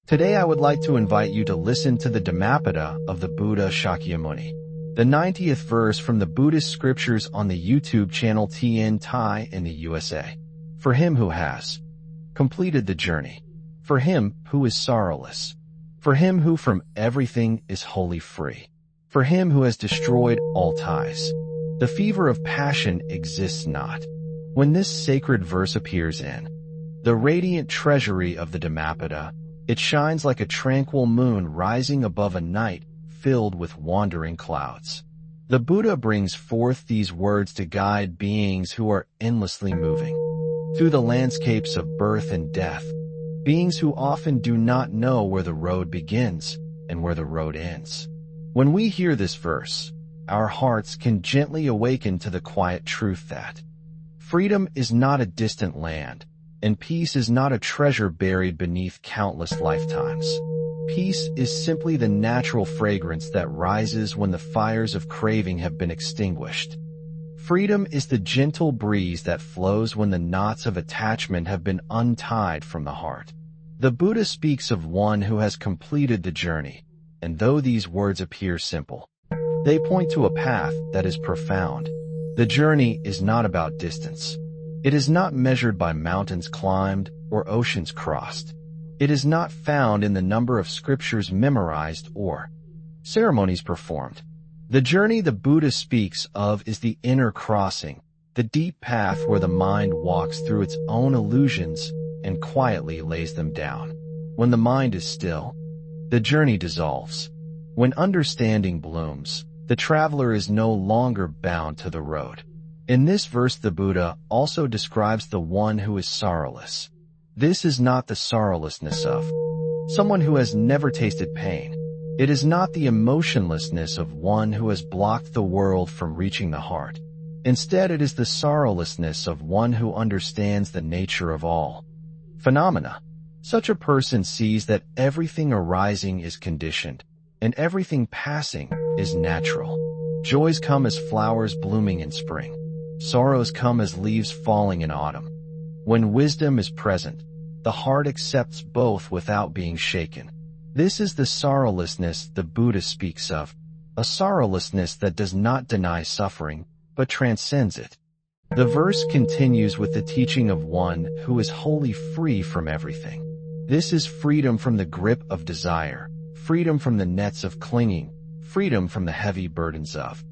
Today I would like to invite you to listen to the Dhammapada of the Buddha Shakyamuni, the 90th verse from the Buddhist scriptures on the YouTube channel TN Thai in the USA. For him who has completed the journey, for him who is sorrowless, for him who from everything is wholly free, for him who has destroyed all ties, the fever of passion exists not. When this sacred verse appears in the radiant treasury of the Dhammapada, it shines like a tranquil moon rising above a night filled with wandering clouds. The Buddha brings forth these words to guide beings who are endlessly moving through the landscapes of birth and death, beings who often do not know where the road begins and where the road ends. When we hear this verse, our hearts can gently awaken to the quiet truth that freedom is not a distant land, and peace is not a treasure buried beneath countless lifetimes. Peace is simply the natural fragrance that rises when the fires of craving have been extinguished. Freedom is the gentle breeze that flows when the knots of attachment have been untied from the heart. The Buddha speaks of one who has completed the journey, and though these words appear simple, they point to a path that is profound. The journey is not about distance. It is not measured by mountains climbed or oceans crossed. It is not found in the number of scriptures memorized or ceremonies performed. The journey the Buddha speaks of is the inner crossing, the deep path where the mind walks through its own illusions and quietly lays them down. When the mind is still, the journey dissolves. When understanding blooms, the traveler is no longer bound to the road. In this verse, the Buddha also describes the one who is sorrowless. This is not the sorrowlessness of someone who has never tasted pain. It is not the emotionlessness of one who has blocked the world from reaching the heart. Instead, it is the sorrowlessness of one who understands the nature of all phenomena. Such a person sees that everything arising is conditioned, and everything passing is natural. Joys come as flowers blooming in spring. Sorrows come as leaves falling in autumn. When wisdom is present, the heart accepts both without being shaken. This is the sorrowlessness the Buddha speaks of, a sorrowlessness that does not deny suffering, but transcends it. The verse continues with the teaching of one who is wholly free from everything. This is freedom from the grip of desire, freedom from the nets of clinging, freedom from the heavy burdens of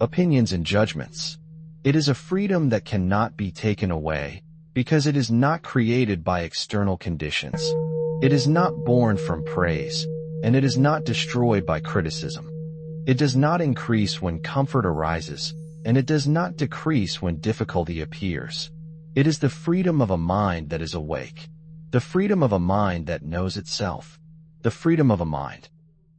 opinions and judgments. It is a freedom that cannot be taken away because it is not created by external conditions. It is not born from praise, and it is not destroyed by criticism. It does not increase when comfort arises, and it does not decrease when difficulty appears. It is the freedom of a mind that is awake, the freedom of a mind that knows itself, the freedom of a mind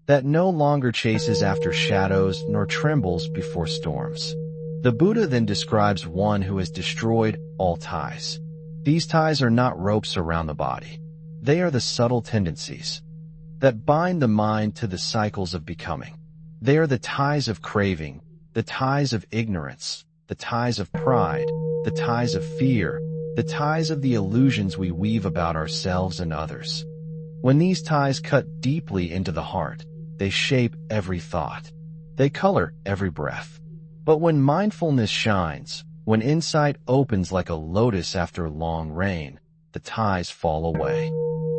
that no longer chases after shadows nor trembles before storms. The Buddha then describes one who has destroyed all ties. These ties are not ropes around the body. They are the subtle tendencies that bind the mind to the cycles of becoming. They are the ties of craving, the ties of ignorance, the ties of pride, the ties of fear, the ties of the illusions we weave about ourselves and others. When these ties cut deeply into the heart, they shape every thought. They color every breath. But when mindfulness shines, when insight opens like a lotus after long rain, the ties fall away.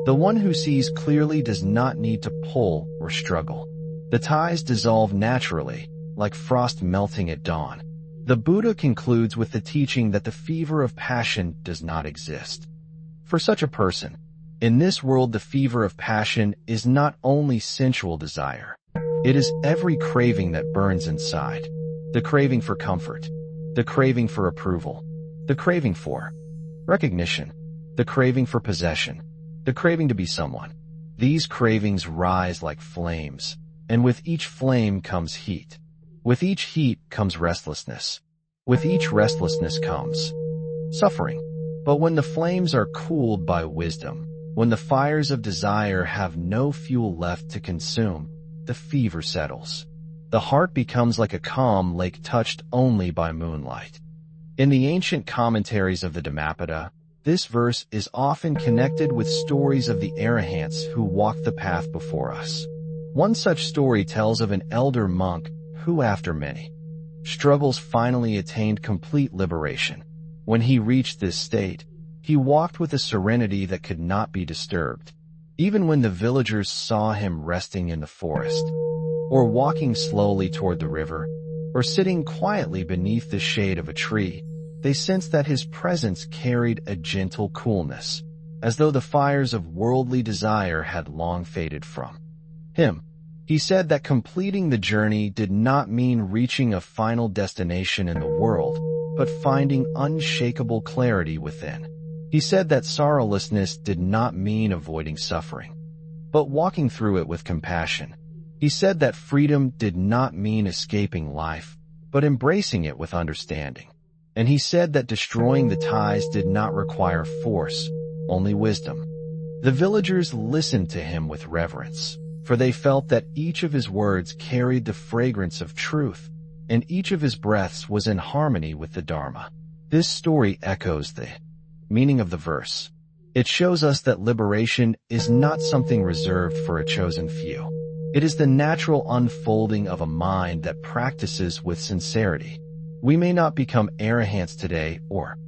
The one who sees clearly does not need to pull or struggle. The ties dissolve naturally, like frost melting at dawn. The Buddha concludes with the teaching that the fever of passion does not exist. For such a person, in this world the fever of passion is not only sensual desire. It is every craving that burns inside. The craving for comfort, the craving for approval, the craving for recognition, the craving for possession, the craving to be someone. These cravings rise like flames, and with each flame comes heat. With each heat comes restlessness. With each restlessness comes suffering. But when the flames are cooled by wisdom, when the fires of desire have no fuel left to consume, the fever settles. The heart becomes like a calm lake touched only by moonlight. In the ancient commentaries of the Dhammapada, This verse is often connected with stories of the arahants who walked the path before us. One such story tells of an elder monk who, after many struggles, finally attained complete liberation. When he reached this state, he walked with a serenity that could not be disturbed. Even when the villagers saw him resting in the forest, or walking slowly toward the river, or sitting quietly beneath the shade of a tree, they sensed that his presence carried a gentle coolness, as though the fires of worldly desire had long faded from him. He said that completing the journey did not mean reaching a final destination in the world, but finding unshakable clarity within. He said that sorrowlessness did not mean avoiding suffering, but walking through it with compassion. He said that freedom did not mean escaping life, but embracing it with understanding. And he said that destroying the ties did not require force, only wisdom. The villagers listened to him with reverence, for they felt that each of his words carried the fragrance of truth, and each of his breaths was in harmony with the Dharma. This story echoes the meaning of the verse. It shows us that liberation is not something reserved for a chosen few. It is the natural unfolding of a mind that practices with sincerity. We may not become arahants today or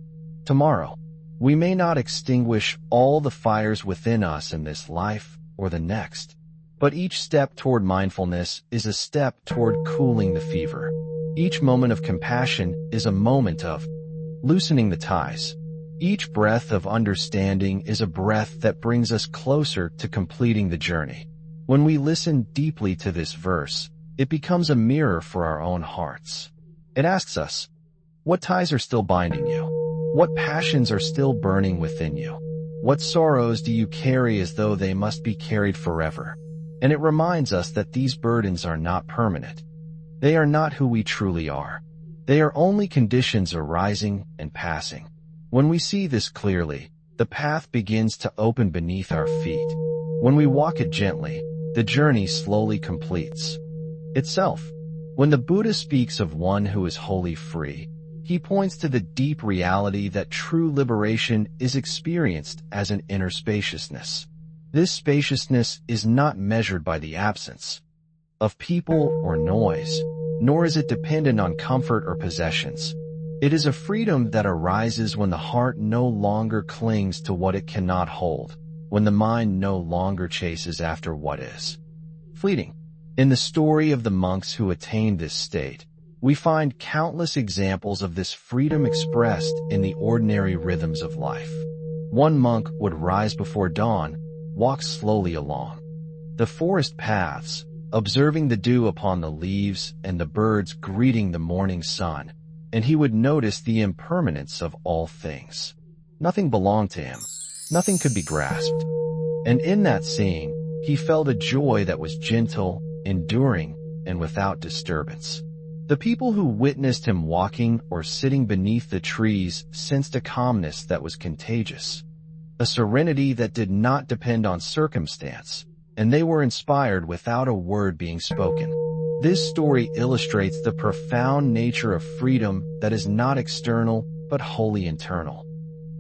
tomorrow. We may not extinguish all the fires within us in this life or the next. But each step toward mindfulness is a step toward cooling the fever. Each moment of compassion is a moment of loosening the ties. Each breath of understanding is a breath that brings us closer to completing the journey. When we listen deeply to this verse, it becomes a mirror for our own hearts. It asks us, what ties are still binding you? What passions are still burning within you? What sorrows do you carry as though they must be carried forever? And it reminds us that these burdens are not permanent. They are not who we truly are. They are only conditions arising and passing. When we see this clearly, the path begins to open beneath our feet. When we walk it gently, the journey slowly completes itself. When the Buddha speaks of one who is wholly free, he points to the deep reality that true liberation is experienced as an inner spaciousness. This spaciousness is not measured by the absence of people or noise, nor is it dependent on comfort or possessions. It is a freedom that arises when the heart no longer clings to what it cannot hold, when the mind no longer chases after what is fleeting. In the story of the monks who attained this state, we find countless examples of this freedom expressed in the ordinary rhythms of life. One monk would rise before dawn, walk slowly along the forest paths, observing the dew upon the leaves and the birds greeting the morning sun, and he would notice the impermanence of all things. Nothing belonged to him. Nothing could be grasped. And in that seeing, he felt a joy that was gentle, enduring, and without disturbance. The people who witnessed him walking or sitting beneath the trees sensed a calmness that was contagious, a serenity that did not depend on circumstance, and they were inspired without a word being spoken. This story illustrates the profound nature of freedom that is not external but wholly internal,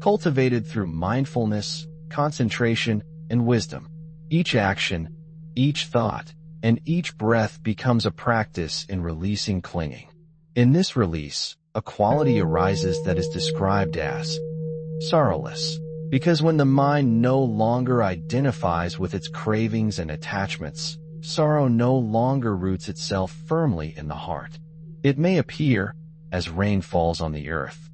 cultivated through mindfulness, concentration, and wisdom. Each action, each thought, and each breath becomes a practice in releasing clinging. In this release, a quality arises that is described as sorrowless, because when the mind no longer identifies with its cravings and attachments, sorrow no longer roots itself firmly in the heart. It may appear as rain falls on the earth,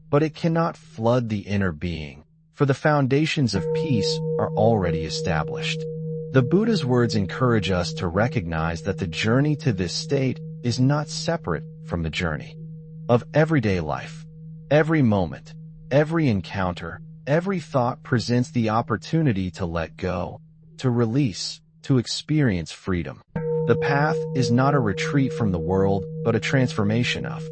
but it cannot flood the inner being, for the foundations of peace are already established. The Buddha's words encourage us to recognize that the journey to this state is not separate from the journey of everyday life. Every moment, every encounter, every thought presents the opportunity to let go, to release, to experience freedom. The path is not a retreat from the world, but a transformation of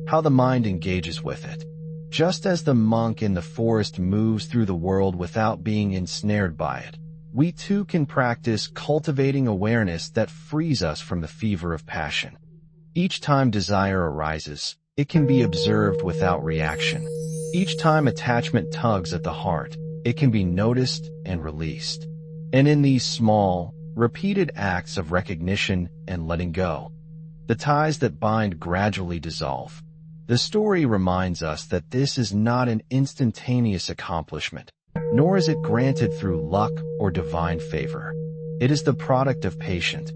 how the mind engages with it. Just as the monk in the forest moves through the world without being ensnared by it, we too can practice cultivating awareness that frees us from the fever of passion. Each time desire arises, it can be observed without reaction. Each time attachment tugs at the heart, it can be noticed and released. And in these small, repeated acts of recognition and letting go, the ties that bind gradually dissolve. The story reminds us that this is not an instantaneous accomplishment, nor is it granted through luck or divine favor. It is the product of patient,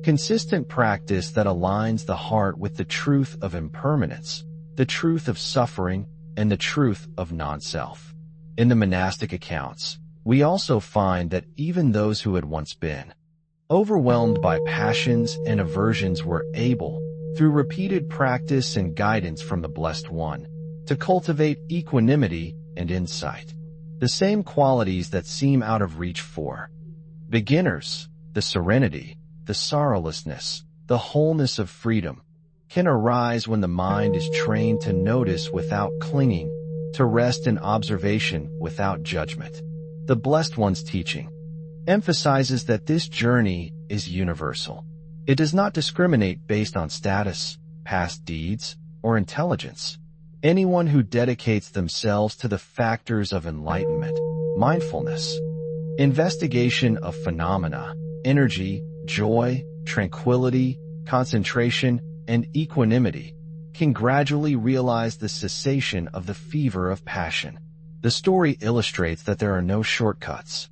consistent practice that aligns the heart with the truth of impermanence, the truth of suffering, and the truth of non-self. In the monastic accounts, we also find that even those who had once been overwhelmed by passions and aversions were able, through repeated practice and guidance from the Blessed One, to cultivate equanimity and insight, the same qualities that seem out of reach for beginners. The serenity, the sorrowlessness, the wholeness of freedom can arise when the mind is trained to notice without clinging, to rest in observation without judgment. The Blessed One's teaching emphasizes that this journey is universal. It does not discriminate based on status, past deeds, or intelligence. Anyone who dedicates themselves to the factors of enlightenment, mindfulness, investigation of phenomena, energy, joy, tranquility, concentration, and equanimity, can gradually realize the cessation of the fever of passion. The story illustrates that there are no shortcuts,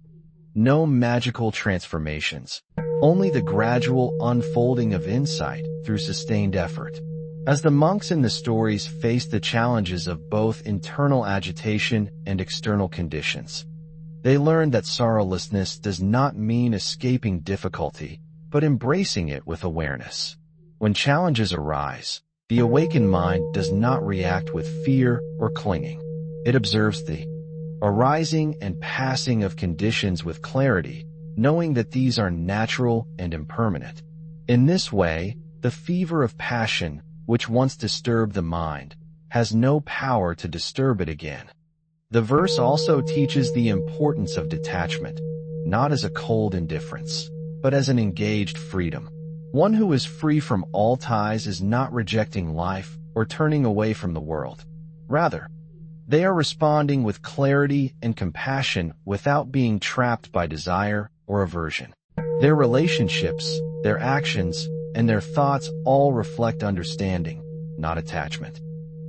no magical transformations, only the gradual unfolding of insight through sustained effort. As the monks in the stories faced the challenges of both internal agitation and external conditions, they learned that sorrowlessness does not mean escaping difficulty, but embracing it with awareness. When challenges arise, the awakened mind does not react with fear or clinging. It observes the arising and passing of conditions with clarity, knowing that these are natural and impermanent. In this way, the fever of passion, which once disturbed the mind, has no power to disturb it again. The verse also teaches the importance of detachment, not as a cold indifference, but as an engaged freedom. One who is free from all ties is not rejecting life or turning away from the world. Rather, they are responding with clarity and compassion without being trapped by desire or aversion. Their relationships, their actions, and their thoughts all reflect understanding, not attachment.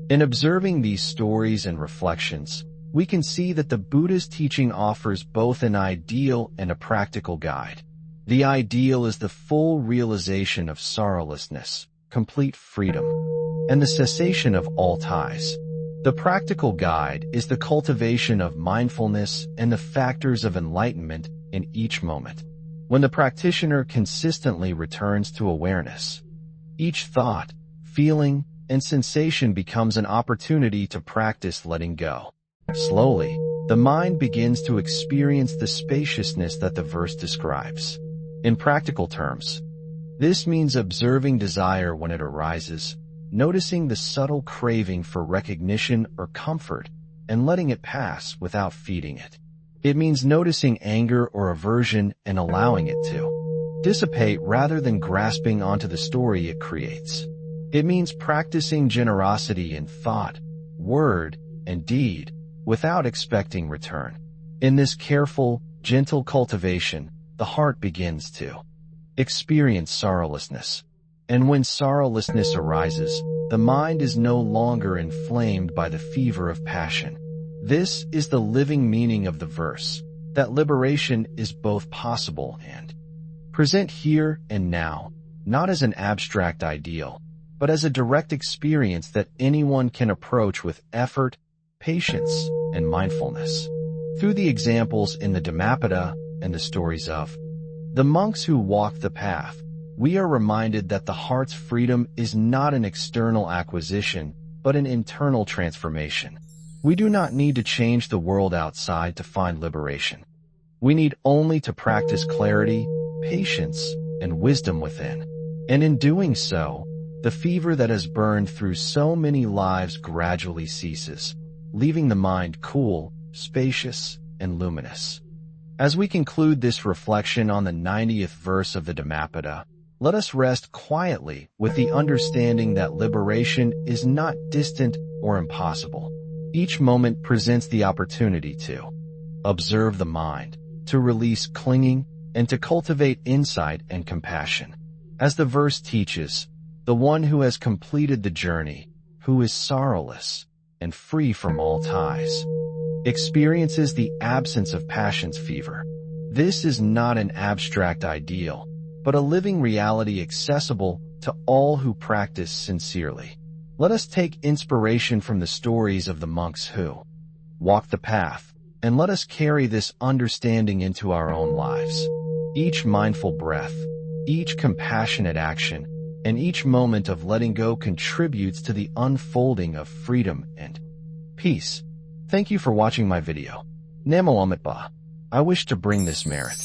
In observing these stories and reflections, we can see that the Buddha's teaching offers both an ideal and a practical guide. The ideal is the full realization of sorrowlessness, complete freedom, and the cessation of all ties. The practical guide is the cultivation of mindfulness and the factors of enlightenment in each moment. When the practitioner consistently returns to awareness, each thought, feeling, and sensation becomes an opportunity to practice letting go. Slowly, the mind begins to experience the spaciousness that the verse describes. In practical terms, this means observing desire when it arises, noticing the subtle craving for recognition or comfort, and letting it pass without feeding it. It means noticing anger or aversion and allowing it to dissipate rather than grasping onto the story it creates. It means practicing generosity in thought, word, and deed without expecting return. In this careful, gentle cultivation, the heart begins to experience sorrowlessness. And when sorrowlessness arises, the mind is no longer inflamed by the fever of passion. This is the living meaning of the verse, that liberation is both possible and present here and now, not as an abstract ideal, but as a direct experience that anyone can approach with effort, patience, and mindfulness. Through the examples in the Dhammapada and the stories of the monks who walked the path, we are reminded that the heart's freedom is not an external acquisition, but an internal transformation. We do not need to change the world outside to find liberation. We need only to practice clarity, patience, and wisdom within. And in doing so, the fever that has burned through so many lives gradually ceases, leaving the mind cool, spacious, and luminous. As we conclude this reflection on the 90th verse of the Dhammapada, let us rest quietly with the understanding that liberation is not distant or impossible. Each moment presents the opportunity to observe the mind, to release clinging, and to cultivate insight and compassion. As the verse teaches, the one who has completed the journey, who is sorrowless and free from all ties, experiences the absence of passion's fever. This is not an abstract ideal, but a living reality accessible to all who practice sincerely. Let us take inspiration from the stories of the monks who walked the path, and let us carry this understanding into our own lives. Each mindful breath, each compassionate action, and each moment of letting go contributes to the unfolding of freedom and peace. Thank you for watching my video. Namo. I wish to bring this merit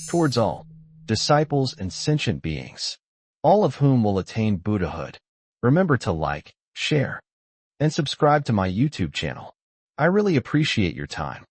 towards all disciples and sentient beings, all of whom will attain Buddhahood. Remember to like, share, and subscribe to my YouTube channel. I really appreciate your time.